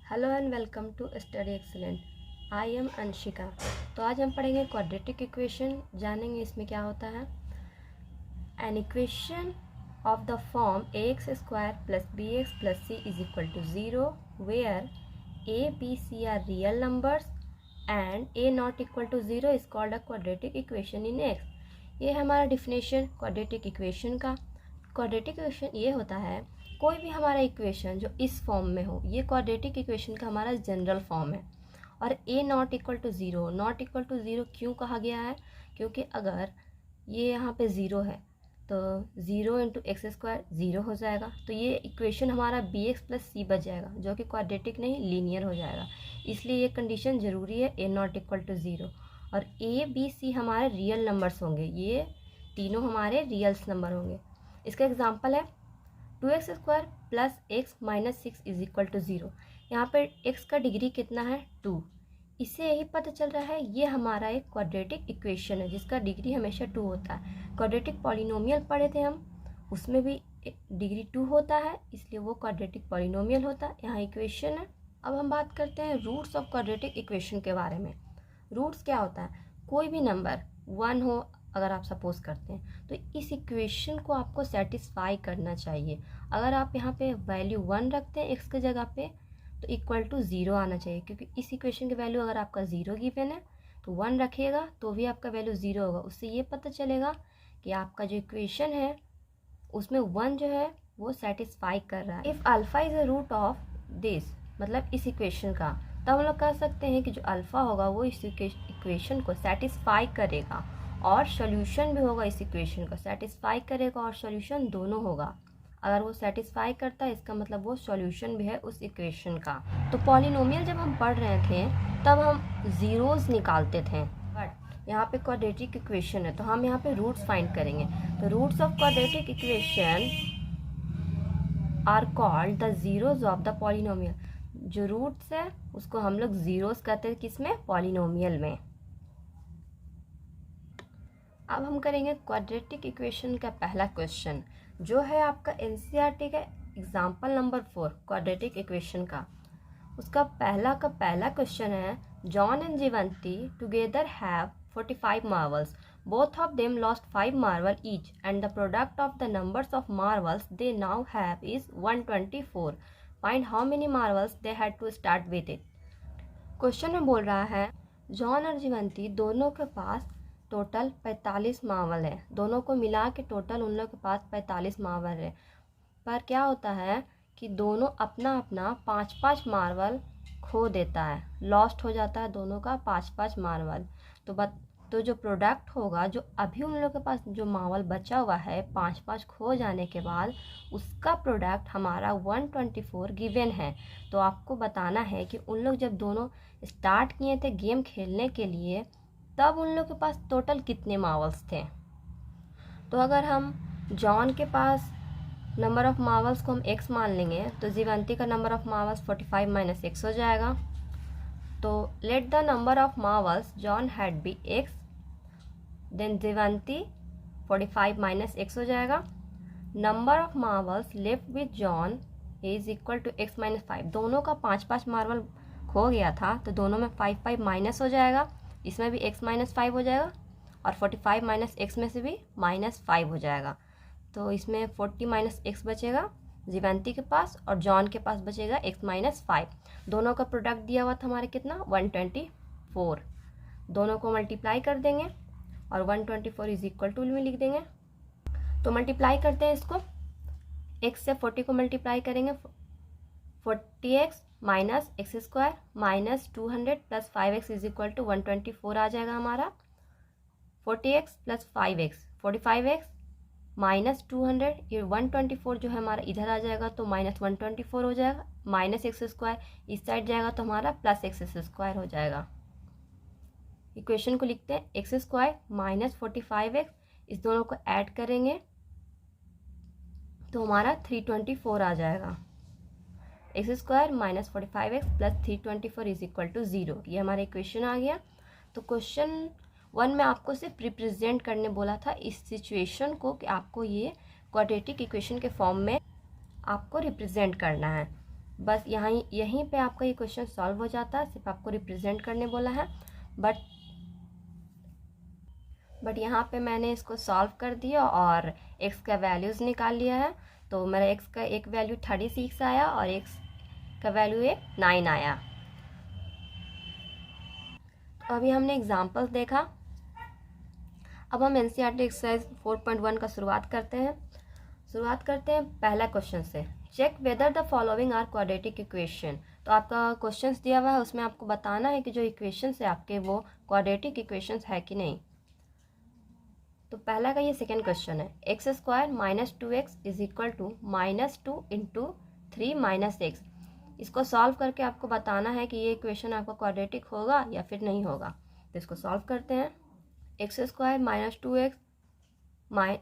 Hello and welcome to Study Excellent. I am Anshika. तो आज हम पढ़ेंगे क्वाड्रेटिक इक्वेशन, जानेंगे इसमें क्या होता है। An equation of the form ax square plus bx plus c is equal to 0 where a b c are real numbers and a not equal to 0 is called a quadratic equation in x। ये है हमारा definition quadratic equation का। Quadratic equation ये होता है कोई भी हमारा इक्वेशन जो इस फॉर्म में हो, ये क्वाड्रेटिक इक्वेशन का हमारा जनरल फॉर्म है। और a not equal to zero क्यों कहा गया है? क्योंकि अगर ये यहाँ पे ज़ीरो है तो 0 इंटू एक्स स्क्वायर ज़ीरो हो जाएगा, तो ये इक्वेशन हमारा बी एक्स प्लस सी बच जाएगा, जो कि क्वाड्रेटिक नहीं लीनियर हो जाएगा। इसलिए ये कंडीशन ज़रूरी है, a not equal to zero. और a b c हमारे रियल नंबर्स होंगे, ये तीनों हमारे रियल्स नंबर होंगे। इसका एग्जाम्पल है 2x square plus x minus 6 is equal to 0। यहाँ पर x का डिग्री कितना है? 2। इससे यही पता चल रहा है ये हमारा एक क्वाड्रेटिक इक्वेशन है जिसका डिग्री हमेशा 2 होता है। क्वाड्रेटिक पॉलिनोमियल पढ़े थे हम, उसमें भी डिग्री 2 होता है, इसलिए वो क्वाड्रेटिक पॉलिनोमियल होता है। यहाँ इक्वेशन है। अब हम बात करते हैं रूट्स ऑफ क्वाड्रेटिक इक्वेशन के बारे में। रूट्स क्या होता है? कोई भी नंबर 1 हो अगर आप सपोज करते हैं, तो इस इक्वेशन को आपको सेटिस्फाई करना चाहिए। अगर आप यहाँ पे वैल्यू 1 रखते हैं x के जगह पे, तो इक्वल टू 0 आना चाहिए, क्योंकि इस इक्वेशन की वैल्यू अगर आपका 0 गिवन है तो 1 रखिएगा तो भी आपका वैल्यू 0 होगा। उससे ये पता चलेगा कि आपका जो इक्वेशन है उसमें 1 जो है वो सेटिस्फाई कर रहा है। If alpha is a root of this, मतलब इस इक्वेशन का, तब हम लोग कह सकते हैं कि जो अल्फ़ा होगा वो इस इक्वेशन को सेटिस्फाई करेगा, और सॉल्यूशन भी होगा इस इक्वेशन को सेटिस्फाई करेगा, और सॉल्यूशन दोनों होगा। अगर वो सेटिस्फाई करता है इसका मतलब वो सॉल्यूशन भी है उस इक्वेशन का। तो पॉलिनोमियल जब हम पढ़ रहे थे तब हम ज़ीरोज़ निकालते थे, बट यहाँ पे क्वाड्रेटिक इक्वेशन है तो हम यहाँ पे रूट्स फाइंड करेंगे। तो roots of quadratic equation are called the zeros of the polynomial. जो रूट्स है उसको हम लोग ज़ीरोज़ कहते हैं, किसमें? पॉलिनोमियल में। अब हम करेंगे क्वाड्रेटिक इक्वेशन का पहला क्वेश्चन, जो है आपका एनसीईआरटी का एग्जाम्पल नंबर 4 क्वाड्रेटिक इक्वेशन का। उसका पहला क्वेश्चन है, John and Jivanti together have 45 marbles, both of them lost 5 marble each and the product of the numbers of marbles they now have is 124। Find how many marbles they had to start with it. Question में बोल रहा है John और जीवंती दोनों के पास total 45 Marvel है, दोनों को मिला के टोटल उन लोग के पास 45 मार्वल है। पर क्या होता है कि दोनों अपना अपना 5-5 मार्वल खो देता है, लॉस्ट हो जाता है दोनों का 5-5 मार्वल। तो जो प्रोडक्ट होगा, जो अभी उन लोग के पास जो मार्वल बचा हुआ है 5-5 खो जाने के बाद, उसका प्रोडक्ट हमारा 124 गिवन है। तो आपको बताना है कि उन लोग जब दोनों स्टार्ट किए थे गेम खेलने के लिए, तब उन लोग के पास टोटल कितने मार्वल्स थे। तो अगर हम जॉन के पास नंबर ऑफ मार्वल्स को हम x मान लेंगे तो जीवंती का number of marbles 45 minus x हो जाएगा। तो let the number of marbles John had be x, then Jivanti 45 minus x हो जाएगा। Number of marbles left with John is equal to x minus 5। दोनों का 5-5 मार्वल खो गया था तो दोनों में 5-5 माइनस हो जाएगा, इसमें भी x माइनस 5 हो जाएगा, और 45 माइनस x में से भी माइनस 5 हो जाएगा। तो इसमें 40 माइनस x बचेगा जीवंती के पास, और जॉन के पास बचेगा x माइनस 5। दोनों का प्रोडक्ट दिया हुआ था हमारे कितना? 124। दोनों को मल्टीप्लाई कर देंगे और 124 इज इक्वल टू में लिख देंगे। तो मल्टीप्लाई करते हैं इसको, x से 40 को मल्टीप्लाई करेंगे, 40x minus x square minus 200 plus 5x is equal to 124 आ जाएगा हमारा। 40x plus 5x 45x minus 200, ये 124 जो है हमारा इधर आ जाएगा तो माइनस 124 हो जाएगा, माइनस एक्स स्क्वायर इस साइड जाएगा तो हमारा प्लस एक्स स्क्वायर हो जाएगा। इक्वेशन को लिखते हैं, एक्स स्क्वायर माइनस 45x, इस दोनों को ऐड करेंगे तो हमारा 324 आ जाएगा। X square minus 45x plus 324 is equal to 0, ये हमारा इक्वेशन आ गया। तो क्वेश्चन 1 में आपको सिर्फ रिप्रेजेंट करने बोला था इस सिचुएशन को, कि आपको ये क्वाड्रेटिक इक्वेशन के फॉर्म में आपको रिप्रेजेंट करना है। बस यहीं पे आपका ये क्वेश्चन सॉल्व हो जाता है, सिर्फ आपको रिप्रेजेंट करने बोला है। बट यहाँ पे मैंने इसको सॉल्व कर दिया और x का वैल्यूज़ निकाल लिया है। तो मेरा x का एक वैल्यू 36 आया और x का वैल्यू 9 आया। तो अभी हमने एग्जाम्पल्स देखा। अब हम NCERT एक्सरसाइज 4.1 का शुरुआत करते हैं पहला क्वेश्चन से। Check whether the following are quadratic equation. तो आपका क्वेश्चंस दिया हुआ है, उसमें आपको बताना है कि जो इक्वेशंस है आपके वो क्वाड्रेटिक इक्वेशंस है कि नहीं। तो पहला का ये सेकेंड क्वेश्चन है, x square minus 2x is equal to -2 into 3 minus x. इसको सॉल्व करके आपको बताना है कि ये इक्वेशन आपका क्वाड्रेटिक होगा या फिर नहीं होगा। तो इसको सॉल्व करते हैं। X square minus 2x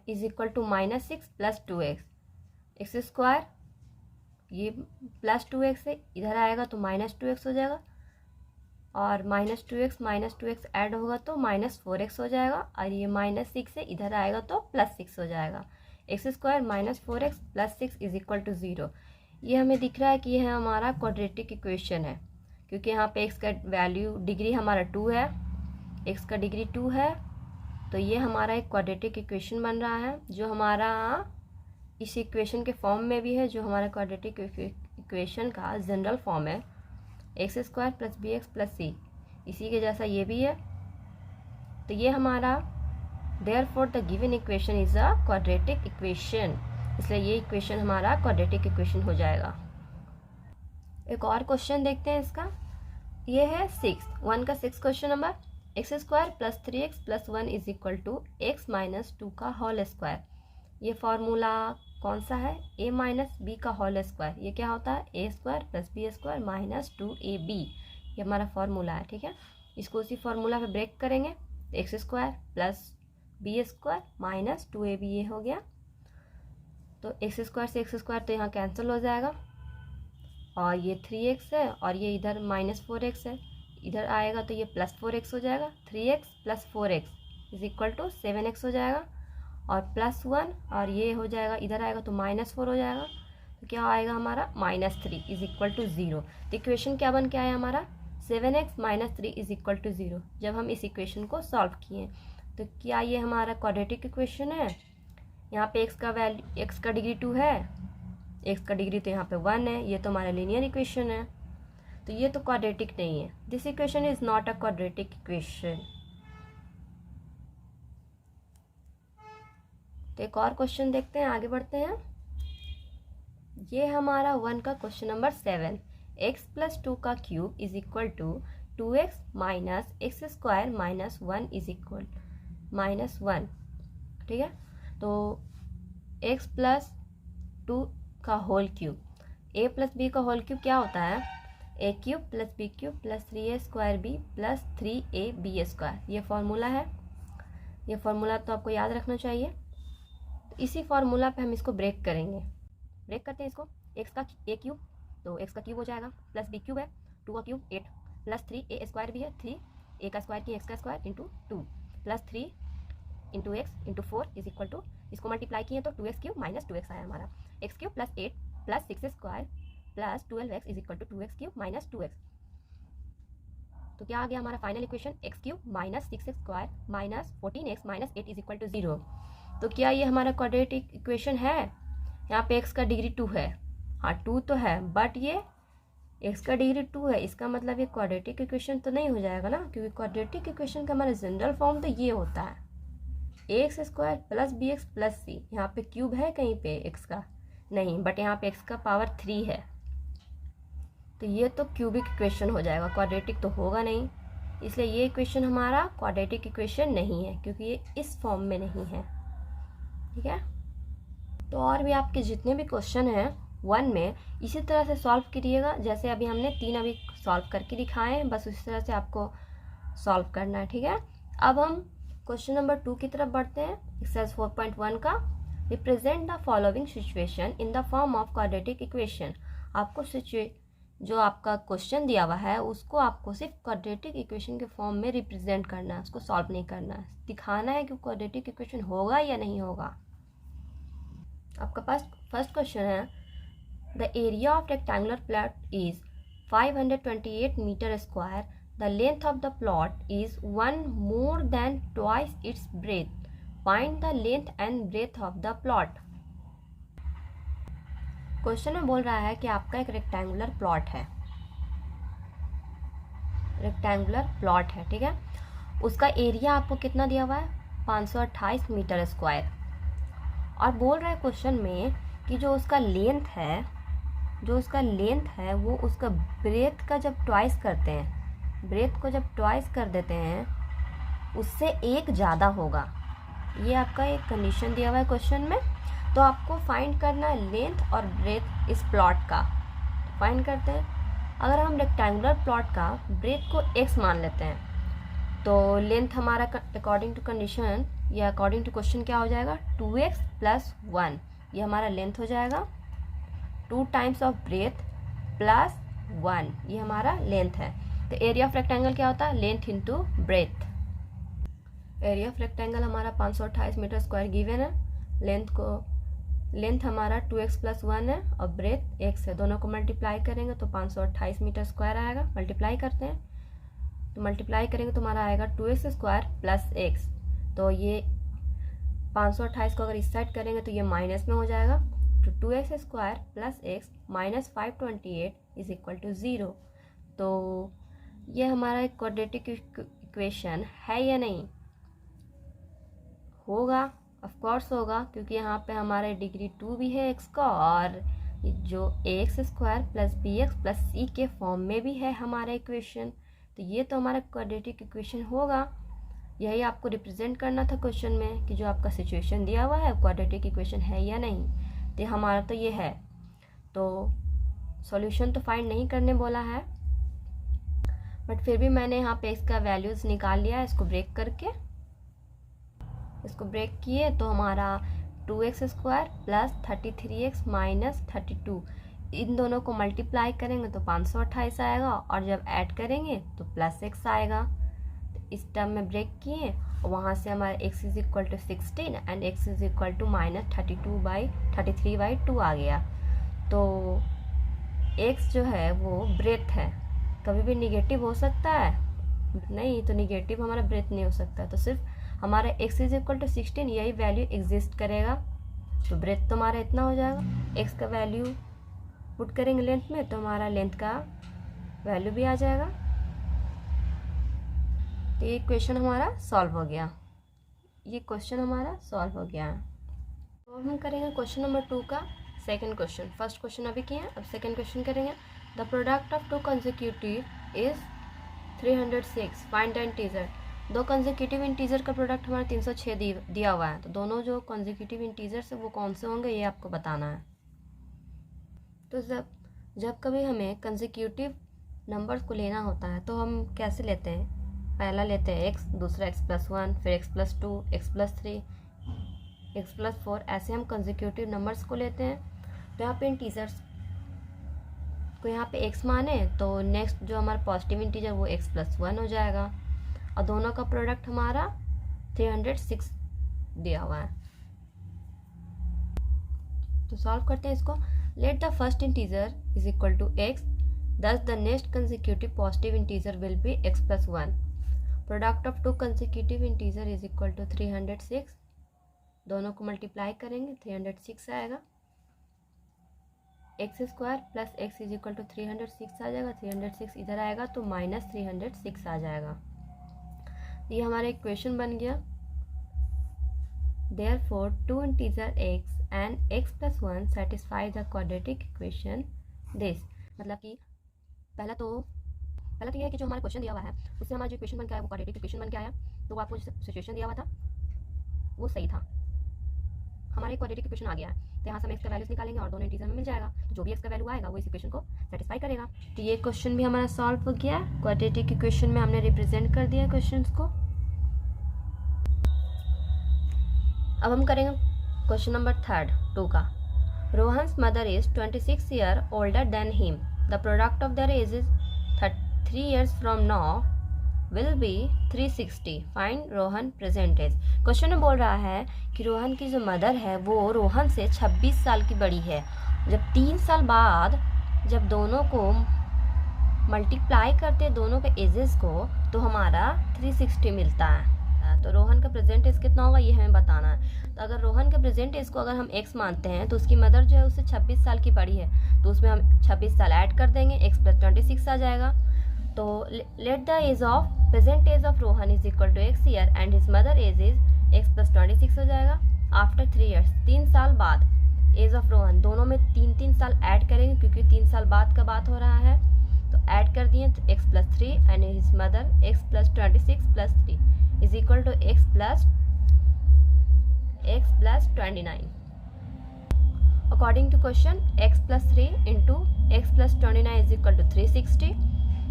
is equal to -6 plus 2x। X square ये प्लस 2x है, इधर आएगा तो -2x हो जाएगा, और -2x ऐड होगा तो -4x हो जाएगा, और ये -6 है, इधर आएगा तो +6 हो जाएगा। X square -4x plus 6 is equal to 0। ये हमें दिख रहा है कि यह हमारा क्वाड्रेटिक इक्वेशन है, क्योंकि यहाँ पे x का वैल्यू डिग्री हमारा 2 है, x का डिग्री 2 है, तो ये हमारा एक क्वाड्रेटिक इक्वेशन बन रहा है, जो हमारा इस इक्वेशन के फॉर्म में भी है, जो हमारा क्वाड्रेटिक इक्वेशन का जनरल फॉर्म है, x square plus b x plus c, इसी के जैसा ये भी है। तो ये हमारा therefore the given equation is a quadratic equation, इसलिए ये इक्वेशन हमारा क्वाड्रेटिक इक्वेशन हो जाएगा। एक और क्वेश्चन देखते हैं इसका। ये है 1 का 6 question number. X square plus 3x plus 1 is equal to x minus 2 का होल स्क्वायर। ये फॉर्मूला कौन सा है, a माइनस बी का होल स्क्वायर। ये क्या होता है, a square plus B square minus 2ab, ये हमारा फॉर्मूला है। ठीक है, इसको उसी फॉर्मूला पे ब्रेक करेंगे। X square plus B square minus 2ab ये हो गया। तो एक्स स्क्वायर से एक्स स्क्वायर तो यहाँ कैंसिल हो जाएगा, और ये 3x है, और ये इधर -4x है, इधर आएगा तो ये +4x हो जाएगा। 3x plus 4x is equal to 7x हो जाएगा, और +1, और ये हो जाएगा, इधर आएगा तो -4 हो जाएगा। तो क्या आएगा हमारा -3 इज इक्वल टू 0। तो इक्वेशन क्या बन के आया हमारा, 7x - 3 इज इक्वल टू 0। जब हम इस इक्वेशन को सॉल्व किए तो क्या ये हमारा क्वाड्रेटिक इक्वेशन है। यहाँ पे x का डिग्री 2 है, x का डिग्री तो यहाँ पे 1 है, ये तो हमारा लीनियर इक्वेशन है, तो ये तो क्वाड्रेटिक नहीं है। This equation is not a quadratic equation. तो एक और क्वेश्चन देखते हैं, आगे बढ़ते हैं। ये हमारा 1 का क्वेश्चन नंबर 7, x प्लस 2 का cube is equal to 2x minus x square minus 1 is equal -1। ठीक है, तो x प्लस 2 का whole cube, a plus b का होल क्यूब क्या होता है, a cube plus b cube plus 3a square b plus 3ab square. ये formula है, ये फॉर्मूला तो आपको याद रखना चाहिए। तो इसी फॉर्मूला पे हम इसको ब्रेक करेंगे। ब्रेक करते हैं इसको। x का a क्यूब, तो x का क्यूब हो जाएगा, प्लस b क्यूब है, 2 का क्यूब 8, प्लस 3a स्क्वायर भी है, 3 a का स्क्वायर की x का square into 2 plus 3 into x into 4 is equal to, इसको मल्टीप्लाई किए तो 2x क्यूब माइनस 2x आया हमारा। x cube plus 8 plus 6 square plus 12x is equal to 2x cube minus 2x। तो क्या आ गया हमारा final equation, x cube minus 6 square minus 14x minus 8 is equal to 0। तो क्या ये हमारा क्वाड्रेटिक इक्वेशन है। यहाँ पे x का डिग्री 2 है, हाँ 2 तो है, बट ये x का डिग्री 2 है, इसका मतलब ये क्वाड्रेटिक इक्वेशन तो नहीं हो जाएगा ना, क्योंकि क्वाड्रेटिक इक्वेशन का हमारा जनरल फॉर्म तो ये होता है, x square plus b x plus c. यहाँ पे क्यूब है कहीं पे x का नहीं, बट यहाँ पे x का पावर 3 है, तो ये तो क्यूबिक इक्वेशन हो जाएगा, क्वाड्रेटिक तो होगा नहीं। इसलिए ये इक्वेशन हमारा क्वाड्रेटिक इक्वेशन नहीं है, क्योंकि ये इस फॉर्म में नहीं है। ठीक है, तो और भी आपके जितने भी क्वेश्चन हैं 1 में इसी तरह से सॉल्व करिएगा, जैसे अभी हमने 3 अभी सॉल्व करके दिखाए हैं, बस उसी तरह से आपको सॉल्व करना है। ठीक है, अब हम क्वेश्चन नंबर 2 की तरफ बढ़ते हैं। एक्सरसाइज 4.1 का, represent the following situation in the form of quadratic equation. आपको जो आपका क्वेश्चन दिया हुआ है उसको आपको सिर्फ क्वाड्रेटिक इक्वेशन के फॉर्म में रिप्रेजेंट करना है, उसको सॉल्व नहीं करना है, दिखाना है कि क्वाड्रेटिक इक्वेशन होगा या नहीं होगा। आपका पास फर्स्ट क्वेश्चन है, the area of rectangular plot is 528 metre square. The length of the plot is 1 more than twice its breadth. Find the length and breadth of the plot. Question में बोल रहा है कि आपका एक रेक्टेंगुलर प्लॉट है, ठीक है. उसका एरिया आपको कितना दिया हुआ है, 528 मीटर स्क्वायर. और बोल रहा है क्वेश्चन में कि जो उसका लेंथ है वो उसका ब्रेथ का जब ट्वाइस करते हैं, ब्रेथ को जब ट्वाइस कर देते हैं उससे एक ज़्यादा होगा. ये आपका एक कंडीशन दिया हुआ है क्वेश्चन में. तो आपको फाइंड करना है लेंथ और ब्रेथ इस प्लॉट का. तो फाइंड करते हैं. अगर हम रेक्टेंगुलर प्लॉट का ब्रेथ को x मान लेते हैं तो लेंथ हमारा अकॉर्डिंग टू कंडीशन या अकॉर्डिंग टू क्वेश्चन क्या हो जाएगा, 2x + 1. ये हमारा लेंथ हो जाएगा. 2 टाइम्स ऑफ ब्रेथ प्लस 1, ये हमारा लेंथ है. तो एरिया ऑफ रेक्टेंगल क्या होता है, length into breadth. Area of rectangle हमारा 528 मीटर स्क्वायर गिवन है. लेंथ हमारा 2x + 1 है और ब्रेथ x है. दोनों को मल्टीप्लाई करेंगे तो 528 मीटर स्क्वायर आएगा. मल्टीप्लाई करते हैं तो मल्टीप्लाई करेंगे तो हमारा आएगा 2x² + x. तो ये 528 को अगर इस साइड करेंगे तो ये माइनस में हो जाएगा. तो 2x² + x - 528 = 0. तो ये हमारा एक क्वाड्रेटिक इक्वेशन है या नहीं, होगा, ऑफ कोर्स होगा, क्योंकि यहाँ पे हमारे डिग्री 2 भी है x का और जो ax² + bx + c के फॉर्म में भी है हमारा इक्वेशन. तो ये तो हमारा क्वाड्रेटिक इक्वेशन होगा. यही आपको रिप्रेजेंट करना था क्वेश्चन में कि जो आपका सिचुएशन दिया हुआ है क्वाड्रेटिक इक्वेशन है या नहीं. तो हमारा तो ये है. तो सॉल्यूशन तो फाइंड नहीं करने बोला है, बट फिर भी मैंने यहाँ पे इसका वैल्यूज़ निकाल लिया है. इसको ब्रेक किए तो हमारा 2x² + 33x - 32, इन दोनों को मल्टीप्लाई करेंगे तो 528 आएगा और जब ऐड करेंगे तो +x आएगा. तो इस टर्म में ब्रेक किए और वहाँ से हमारा x = 16 एंड x = -33/2 आ गया. तो x जो है वो ब्रेथ है. कभी भी निगेटिव हो सकता है नहीं, तो निगेटिव हमारा ब्रेथ नहीं हो सकता. तो सिर्फ हमारा x = 16 यही वैल्यू एग्जिस्ट करेगा. तो ब्रेथ तो हमारा इतना हो जाएगा. x का वैल्यू पुट करेंगे लेंथ में तो हमारा लेंथ का वैल्यू भी आ जाएगा. तो ये क्वेश्चन हमारा सॉल्व हो गया. तो हम करेंगे क्वेश्चन नंबर 2 का सेकंड क्वेश्चन. फर्स्ट क्वेश्चन अभी किए हैं, अब सेकंड क्वेश्चन करेंगे. The product of 2 consecutive is 306. Find the integer. 2 consecutive integer का प्रोडक्ट हमारा 306 दिया हुआ है. तो दोनों जो कंसेक्यूटिव इंटीजर्स है वो कौन से होंगे ये आपको बताना है. तो जब कभी हमें कंसेक्यूटिव नंबर्स को लेना होता है तो हम कैसे लेते हैं, पहला लेते हैं x, दूसरा x + 1, फिर x + 2, x + 3, x + 4, ऐसे हम कंसेक्यूटिव नंबर्स को लेते हैं. तो यहाँ पे इंटीजर्स को यहाँ पे x माने तो नेक्स्ट जो हमारा पॉजिटिव इंटीजर वो x + 1 हो जाएगा और दोनों का प्रोडक्ट हमारा 306 दिया हुआ है. तो सॉल्व करते हैं इसको. Let the first integer is equal to x, thus the next consecutive positive integer will be x + 1. Product of 2 consecutive integer is equal to 306. दोनों को मल्टीप्लाई करेंगे 306 आएगा. x² + x = 306 आ जाएगा. 306 इधर आएगा तो -306 आ जाएगा. ये हमारा इक्वेशन बन गया. Therefore 2 integer x and x + 1 satisfy the quadratic equation this. मतलब कि पहला तो ये है कि जो हमारा क्वेश्चन दिया हुआ है उससे हमारा जो इक्वेशन बन के आया वो क्वाड्रेटिक इक्वेशन बन के आया. तो आपको जो सिचुएशन दिया हुआ था वो सही था, हमारा क्वाड्रेटिक इक्वेशन आ गया है. तो यहाँ से हम x का वैल्यूज निकालेंगे और दोनों इंटीजर में मिल जाएगा. तो जो भी x का वैल्यू आएगा वो इस इक्वेशन को सेटिस्फाई करेगा. तो ये क्वेश्चन भी हमारा सॉल्व हो गया है. क्वाड्रेटिक इक्वेशन में हमने रिप्रेजेंट कर दिया क्वेश्चन को. अब हम करेंगे क्वेश्चन नंबर 2 का. Rohan's mother is 26 year older than him. The product of their age is 3 years from now will be 360. Find Rohan present age. Question में बोल रहा है कि रोहन की जो मदर है वो रोहन से 26 साल की बड़ी है जब 3 साल बाद जब दोनों को मल्टीप्लाई करते हैं दोनों के एजेस को तो हमारा 360 मिलता है। तो रोहन का प्रेजेंट एज कितना होगा ये हमें बताना है। तो अगर रोहन के प्रेजेंट एज को अगर हम x मानते हैं तो उसकी मदर जो है उससे 26 साल की बड़ी है, तो उसमें हम 26 साल ऐड कर देंगे, x + 26 आ जाएगा। तो let the age of present age of Rohan is equal to x year and his mother age is x + 26 हो जाएगा। आफ्टर 3 ईयर्स, 3 साल बाद एज ऑफ रोहन, दोनों में 3 साल ऐड करेंगे क्योंकि 3 साल बाद का बात हो रहा है, तो ऐड कर दिए तो x + 3 and his mother x + 26 + 3 is equal to x plus 29. According to question, x plus 3 into x plus 29 is equal to 360.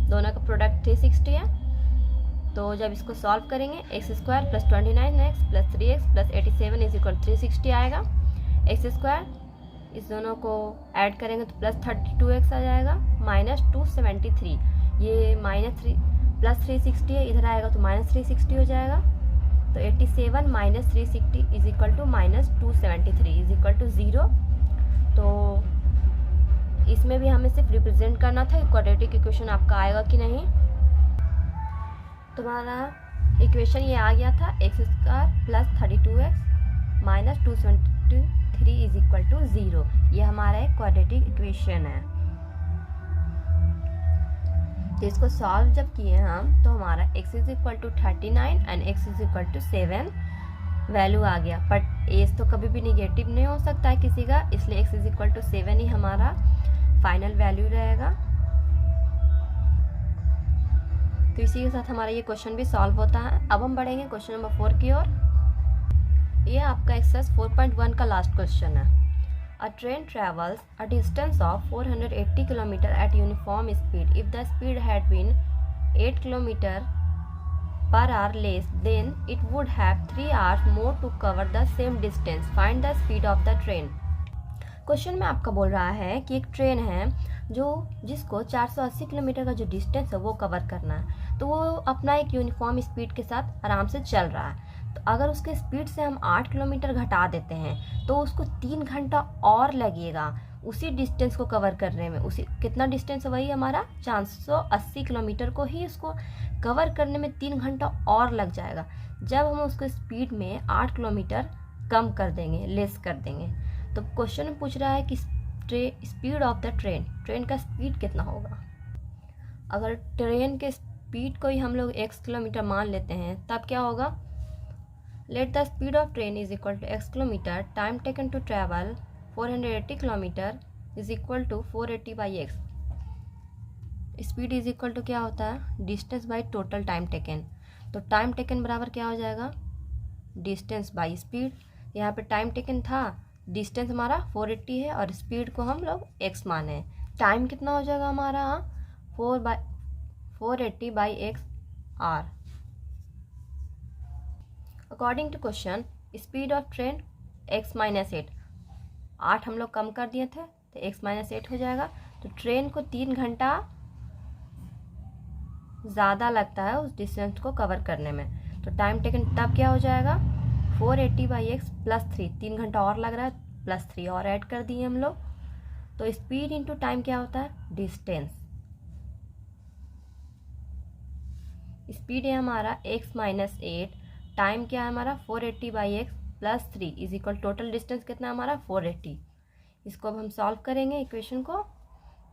दोनों का प्रोडक्ट 360 है। तो जब इसको सॉल्व करेंगे x² + 29x + 3x + 87 is equal to 360 आएगा। x² इस दोनों को ऐड करेंगे तो +32x आ जाएगा, -273, ये +360 है, इधर आएगा तो -360 हो जाएगा। तो 87 - 360 is equal to -273 is equal to 0। तो इसमें भी हमें सिर्फ रिप्रेजेंट करना था क्वाड्रेटिक इक्वेशन आपका आएगा कि नहीं। तुम्हारा इक्वेशन ये आ गया था x² + 32x - 273 is equal to 0। ये हमारा एक क्वाड्रेटिक इक्वेशन है। तो इसको सॉल्व जब किए हम तो हमारा x = 39 एंड x = 7 वैल्यू आ गया। बट एज तो कभी भी निगेटिव नहीं हो सकता है किसी का, इसलिए x = 7 ही हमारा फाइनल वैल्यू रहेगा। तो इसी के साथ हमारा ये क्वेश्चन भी सॉल्व होता है। अब हम बढ़ेंगे क्वेश्चन नंबर 4 की ओर। ये आपका एक्सरसाइज 4.1 का लास्ट क्वेश्चन है। A train travels a distance of 480 km at uniform speed. If the speed had been 8 km per hour less, then it would have 3 hours more to cover the same distance. Find the speed of the train. Question में आपका बोल रहा है कि एक train है जिसको 480 kilometre का जो डिस्टेंस है वो कवर करना है। तो वो अपना एक यूनिफॉर्म स्पीड के साथ आराम से चल रहा है। तो अगर उसके स्पीड से हम 8 किलोमीटर घटा देते हैं तो उसको 3 घंटा और लगेगा उसी डिस्टेंस को कवर करने में। उसी कितना डिस्टेंस है, वही हमारा 480 किलोमीटर को ही उसको कवर करने में 3 घंटा और लग जाएगा जब हम उसको स्पीड में 8 किलोमीटर कम कर देंगे, लेस कर देंगे। तो क्वेश्चन में पूछ रहा है कि स्पीड ऑफ द ट्रेन का स्पीड कितना होगा। अगर ट्रेन के स्पीड को ही हम लोग x किलोमीटर मान लेते हैं तब क्या होगा। Let the speed of train is equal to x kilometre, time taken to travel 480 kilometre is equal to 480/x। Speed is equal to क्या होता है, distance by total time taken. तो टाइम टेकन बराबर क्या हो जाएगा, डिस्टेंस बाई स्पीड। यहाँ पे टाइम टेकन था, डिस्टेंस हमारा 480 है और स्पीड को हम लोग x माने। टाइम कितना हो जाएगा हमारा 480/x are. According to question speed of train x - 8, 8 हम लोग कम कर दिए थे तो x - 8 हो जाएगा। तो ट्रेन को 3 घंटा ज़्यादा लगता है उस डिस्टेंस को कवर करने में। तो टाइम टेकन तब क्या हो जाएगा 480/x + 3, 3 घंटा और लग रहा है, +3 और ऐड कर दिए हम लोग। तो स्पीड इंटू टाइम क्या होता है, डिस्टेंस। स्पीड है हमारा x - 8, टाइम क्या है हमारा 480/x + 3 is equal total distance कितना है हमारा 480। इसको अब हम सॉल्व करेंगे इक्वेशन को,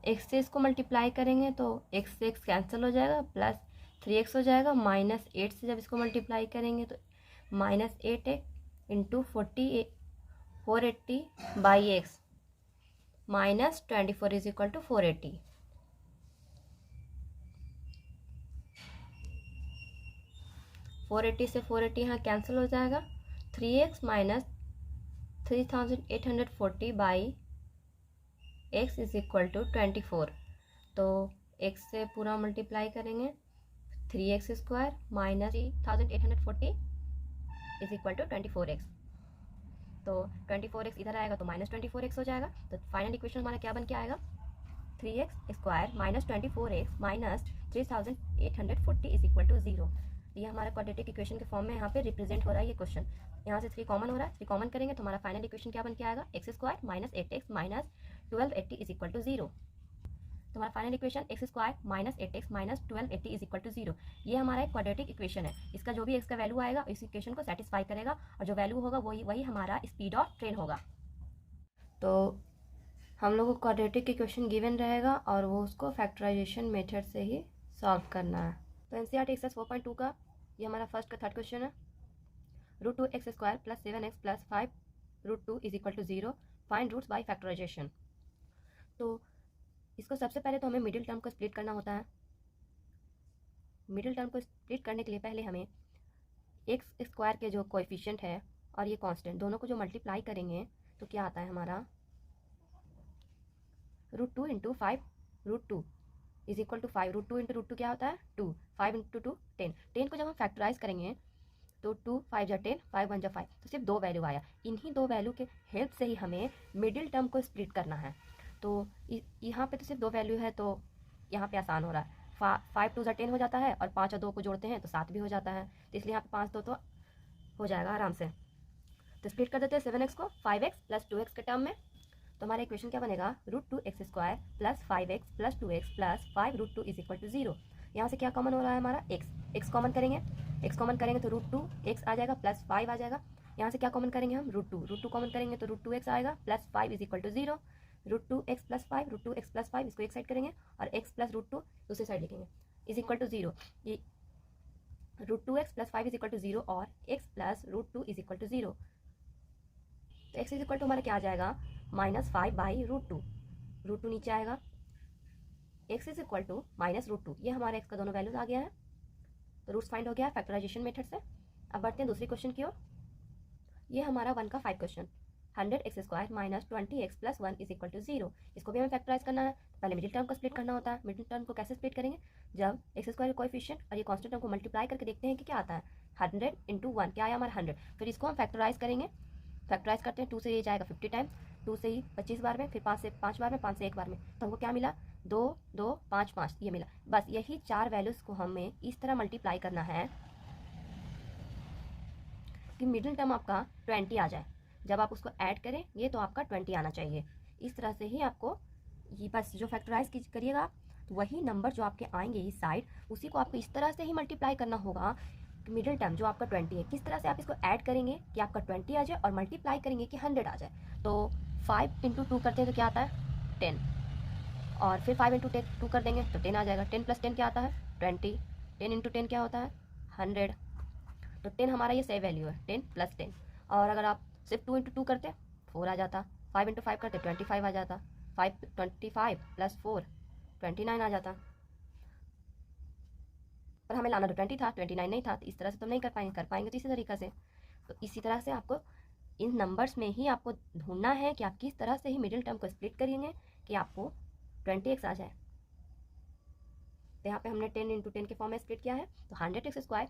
x से इसको मल्टीप्लाई करेंगे तो x से x कैंसिल हो जाएगा, +3x हो जाएगा, -8 से जब इसको मल्टीप्लाई करेंगे तो -8x into 480/x -24 is equal to 480। से 480 यहाँ कैंसिल हो जाएगा, 3x - 3840/x is equal to 24। तो x से पूरा मल्टीप्लाई करेंगे 3x² - 3840 is equal to 24x। तो 24x इधर आएगा तो -24x हो जाएगा। तो फाइनल इक्वेशन हमारा क्या बन के आएगा, 3x² - 24x - 3840 is equal to 0। ये हमारा क्वाड्रेटिक इक्वेशन के फॉर्म में यहाँ पे रिप्रेजेंट हो रहा है ये क्वेश्चन। यहाँ से 3 कॉमन हो रहा है, 3 कॉमन करेंगे तो हमारा फाइनल इक्वेशन क्या बन के आएगा, x² - 8x 1280 is equal to 0। तो हमारा final equation x square minus 8x minus 1280 is equal to 0, ये हमारा एक क्वाड्रेटिक इक्वेशन है। इसका जो भी एक्स का वैल्यू आएगा इस इक्वेशन को सेटिस्फाई करेगा, और जो वैल्यू होगा वही हमारा स्पीड ऑफ ट्रेन होगा। तो हम लोग को क्वाड्रेटिक इक्वेशन गिवन रहेगा और वो उसको फैक्टराइजेशन मेथड से ही सॉल्व करना है। तो एनसीईआरटी एक्सरसाइज 4.2 का ये हमारा फर्स्ट का थर्ड क्वेश्चन है। √2x square plus 7x plus 5 √2 is equal to 0, find roots by factorisation. तो इसको सबसे पहले तो हमें मिडिल टर्म को स्प्लिट करना होता है। मिडिल टर्म को स्प्लिट करने के लिए पहले हमें एक्स स्क्वायर के जो कोएफिशिएंट है और ये कांस्टेंट दोनों को जो मल्टीप्लाई करेंगे तो क्या आता है हमारा √2 into 5 √2 is equal to 5। √2 into √2 क्या होता है 2, 5 इंटू 2 10। 10 को जब हम फैक्टराइज करेंगे तो 2 5 जा 10, 5 1 जा 5, तो सिर्फ दो वैल्यू आया। इन्हीं दो वैल्यू के हेल्प से ही हमें मिडिल टर्म को स्प्लिट करना है। तो यहाँ पे तो सिर्फ दो वैल्यू है, तो यहाँ पे आसान हो रहा है। 5 2 जा 10 हो जाता है, और 5 और 2 को जोड़ते हैं तो 7 भी हो जाता है, तो इसलिए यहाँ पे 5 2 तो हो जाएगा आराम से। तो स्प्लिट कर देते हैं 7x को 5x प्लस 2x के टर्म में। तो हमारा इक्वेशन क्या बनेगा √2x square plus 5x plus 2x plus 5 √2 is equal to 0। यहाँ से क्या कॉमन हो रहा है हमारा x कॉमन करेंगे, x कॉमन करेंगे तो √2x आ जाएगा प्लस 5 आ जाएगा। यहाँ से क्या कॉमन करेंगे हम √2 कॉमन करेंगे तो √2x आएगा plus 5 is equal to 0। √2x plus 5 √2x plus 5 इसको एक साइड करेंगे और x प्लस √2 दूसरी साइड लिखेंगे इज इक्वल टू 0। ये √2x plus 5 is equal to 0 और x plus √2 is equal to 0। तो x इज इक्वल टू हमारा क्या आ जाएगा -5 बाई √2, √2 नीचे आएगा, x is equal to minus √2। ये हमारा x का दोनों वैल्यूज आ गया है, तो रूट्स फाइंड हो गया फैक्टराइजेशन मेथड से। अब बढ़ते हैं दूसरी क्वेश्चन की ओर। ये हमारा 1 का 5 question 100x square minus 20x plus 1 is equal to 0। इसको भी हमें फैक्टराइज करना है। पहले मिडिल टर्म को स्प्लिट करना होता है। मिडिल टर्म को कैसे स्प्लिट करेंगे, जब एक्स स्क्वायर कोएफिशिएंट और ये कांस्टेंट टर्म को मल्टीप्लाई करके देखते हैं कि क्या आता है 100 इंटू 1 क्या आया हमारा 100। फिर इसको हम फैक्टराइज करेंगे, फैक्टराइज करते हैं 2 से ये जाएगा 50 टाइम्स, 2 से ही 25 बार में, फिर 5 से 5 बार में, 5 से 1 बार में, तो हमको क्या मिला 2 2 5 5 ये मिला। बस यही चार वैल्यूज़ को हमें इस तरह मल्टीप्लाई करना है कि मिडिल टर्म आपका 20 आ जाए। जब आप उसको ऐड करें ये तो आपका 20 आना चाहिए। इस तरह से ही आपको ये बस जो फैक्टराइज करिएगा तो वही नंबर जो आपके आएंगे इस साइड उसी को आपको इस तरह से ही मल्टीप्लाई करना होगा कि मिडिल टर्म जो आपका 20 है किस तरह से आप इसको ऐड करेंगे कि आपका 20 आ जाए और मल्टीप्लाई करेंगे कि 100 आ जाए। तो 5 इंटू 2 करते हैं तो क्या आता है 10, और फिर 5 इंटू 2 कर देंगे तो 10 आ जाएगा। 10 प्लस 10 क्या आता है 20, 10 इंटू 10 क्या होता है 100। तो 10 हमारा ये सही वैल्यू है 10 प्लस 10। और अगर आप सिर्फ 2 इंटू 2 करते 4 आ जाता, 5 इंटू 5 करते 25 आ जाता, 25 प्लस 4 29 आ जाता। पर हमें लाना तो 20 था, 29 नहीं था, तो इस तरह से तो नहीं कर पाएंगे तो इसी तरीक़ा से। तो इसी तरह से आपको इन नंबर्स में ही आपको ढूंढना है कि आप किस तरह से ही मिडिल टर्म को स्प्लिट करेंगे कि आपको 20x आ जाए। तो यहाँ पे हमने 10 इंटू 10 के फॉर्म में स्प्लिट किया है, तो 100x square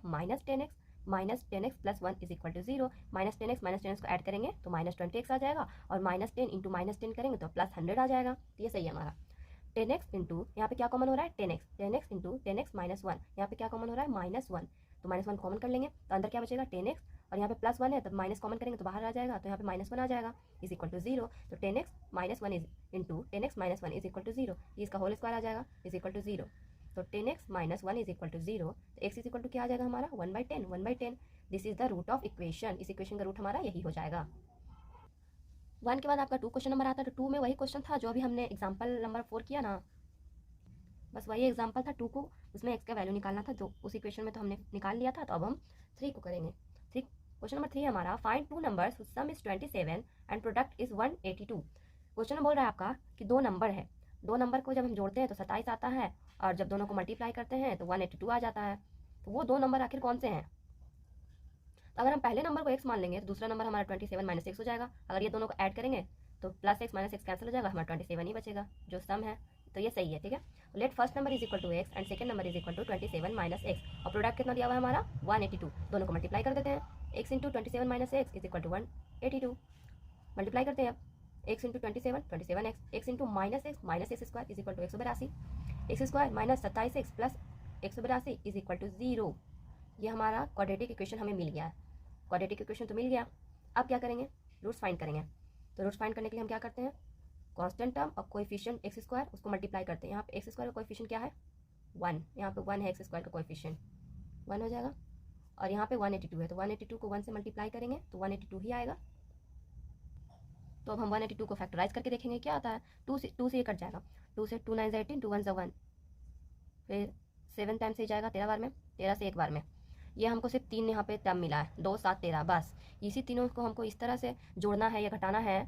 minus 10x plus 1 is equal to 0। Minus 10x को ऐड करेंगे तो -20x आ जाएगा, और -10 इंटू -10 करेंगे तो प्लस 100 आ जाएगा। तो ये सही है हमारा 10x इंटू यहाँ पे क्या कॉमन हो रहा है 10x इंटू 10x माइनस 1, यहाँ पे क्या कॉमन हो रहा है -1, तो -1 कॉमन कर लेंगे तो अंदर क्या बचेगा 10x, और यहाँ पे +1 है तो माइनस कॉमन करेंगे तो बाहर आ जाएगा, तो यहाँ पे -1 आ जाएगा इज इक्वल टू 0। तो 10x minus 1 into 10x minus 1 is equal to 0, इसका होल स्क्वायर आ जाएगा इज इक्वल टू 0। तो 10x minus 1 is equal to 0, तो x इज इक्वल टू क्या आ जाएगा हमारा 1/10। This is the root of equation. इस equation का रूट हमारा यही हो जाएगा। 1 के बाद आपका 2 क्वेश्चन नंबर आता है, तो 2 में वही क्वेश्चन था जो अभी हमने एग्जाम्पल नंबर 4 किया ना, बस वही एग्जाम्पल था 2 को, उसमें x का वैल्यू निकालना था, जो उस इक्वेशन में तो हमने निकाल लिया था। तो अब हम 3 को करेंगे। क्वेश्चन नंबर 3 हमारा find 2 numbers which some is 27 and product is 182। Question में बोल रहा है आपका कि 2 नंबर है, 2 नंबर को जब हम जोड़ते हैं तो 27 आता है, और जब दोनों को मल्टीप्लाई करते हैं तो 182 आ जाता है। तो वो 2 नंबर आखिर कौन से हैं। तो अगर हम पहले नंबर को x मान लेंगे तो दूसरा नंबर हमारा 27 माइनस 6 हो जाएगा। अगर ये दोनों को ऐड करेंगे तो +x माइनस 6 कैंसिल हो जाएगा, हमारा 27 ही बचेगा जो सम है। तो ये सही है, ठीक है। Let first number is equal to x and second number is equal to 27 minus x, और प्रोडक्ट कितना दिया हुआ है हमारा 182। दोनों को मल्टीप्लाई कर देते हैं, x into 27 minus x is equal to 182। Multiply करते हैं अब x into 27 x into minus x square is equal to 182, x square minus 27x plus 182 is equal to 0। ये हमारा क्वाड्रेटिक इक्वेशन हमें मिल गया है। क्वाड्रेटिक इक्वेशन तो मिल गया, अब क्या करेंगे रूट्स फाइंड करेंगे। तो रूट्स फाइंड करने के लिए हम क्या करते हैं कांस्टेंट टर्म और कोएफिशिएंट एक्स स्क्वायर उसको मल्टीप्लाई करते हैं। यहाँ पे एक्स स्क्वायर का कोएफिशिएंट क्या है 1, यहाँ पे 1 है एक्स स्क्वायर का कोएफिशिएंट 1 हो जाएगा। और यहाँ पे 182 है तो 182 को 1 से मल्टीप्लाई करेंगे तो 182 ही आएगा। तो अब हम 182 को फैक्टराइज करके देखेंगे क्या आता है। 2 से ये कट जाएगा, 2 से 2 9 18, 2 1 1, फिर 7 टाइम से जाएगा 13 बार में, 13 से एक बार में। ये हमको सिर्फ 3 यहाँ पे टर्म मिला है, 2 7 13 बस। इसी तीनों को हमको इस तरह से जोड़ना है या घटाना है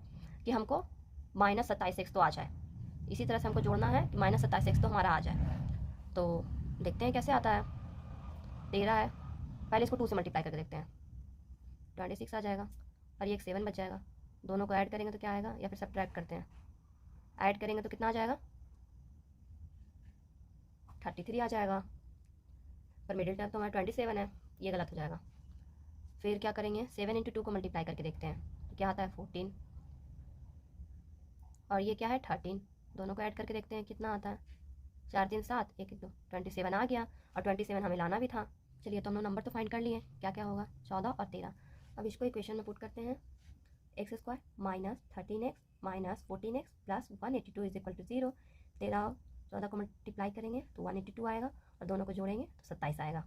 कि हमको -27x तो आ जाए। इसी तरह से हमको जोड़ना है कि -27x तो हमारा आ जाए। तो देखते हैं कैसे आता है। 13 है, पहले इसको 2 से मल्टीप्लाई करके देखते हैं, 26 आ जाएगा और ये एक 7 बच जाएगा। दोनों को ऐड करेंगे तो क्या आएगा, या फिर सब्ट्रैक्ट करते हैं, ऐड करेंगे तो कितना आ जाएगा 33 आ जाएगा। पर मिडिल टर्म तो हमारा 27 है, ये गलत हो जाएगा। फिर क्या करेंगे 7 × 2 को मल्टीप्लाई करके देखते हैं तो क्या आता है 14, और ये क्या है 13। दोनों को ऐड करके देखते हैं कितना आता है, 4 3 7 1 1 2, 27 आ गया। और 27 हमें लाना भी था। चलिए तो हम लोग नंबर तो फाइंड कर लिए, क्या क्या होगा 14 और 13। अब इसको इक्वेशन में पुट करते हैं, एक्स स्क्वायर -13x - 14x + 182 = 0। 13 और 14 को मल्टीप्लाई करेंगे तो 182 आएगा और दोनों को जोड़ेंगे तो 27 आएगा।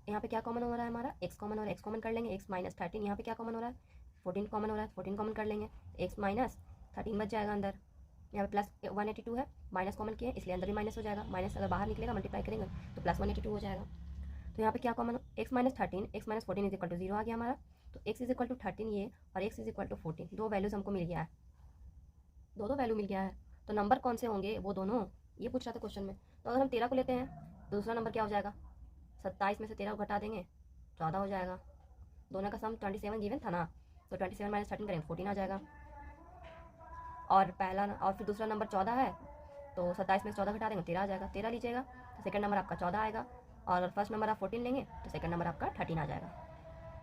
यहाँ पे क्या कॉमन हो रहा है हमारा, एक्स कॉमन, और एक्स कॉमन कर लेंगे, x - 13। यहाँ पे क्या कॉमन हो रहा है 14 कॉमन हो रहा है, 14 कॉमन कर लेंगे, x - 13 बच जाएगा अंदर। यहाँ पे प्लस 182 है, माइनस कॉमन किया इसलिए अंदर भी माइनस हो जाएगा, माइनस अगर बाहर निकलेगा मल्टीप्लाई करेंगे तो प्लस 182 हो जाएगा। तो यहाँ पे क्या कॉमन, x - 13 x - 14 = 0 आ गया हमारा। तो x = 13 ये और x = 14, दो वैल्यूज़ हमको मिल गया है, दो वैल्यू मिल गया है। तो नंबर कौन से होंगे वो दोनों, ये पूछ रहा था क्वेश्चन में। तो अगर हम 13 को लेते हैं तो दूसरा नंबर क्या हो जाएगा, 27 में से 13 को घटा देंगे 14 हो जाएगा। दोनों का सम 27 गिवन था ना, तो 27 - 13 करेंगे 14 आ जाएगा। और पहला और फिर दूसरा नंबर 14 है तो 27 में से 14 घटा देंगे 13 आ जाएगा, 13 लीजिएगा तो सेकंड नंबर आपका 14 आएगा। और फर्स्ट नंबर आप 14 लेंगे तो सेकंड नंबर आपका 13 आ जाएगा।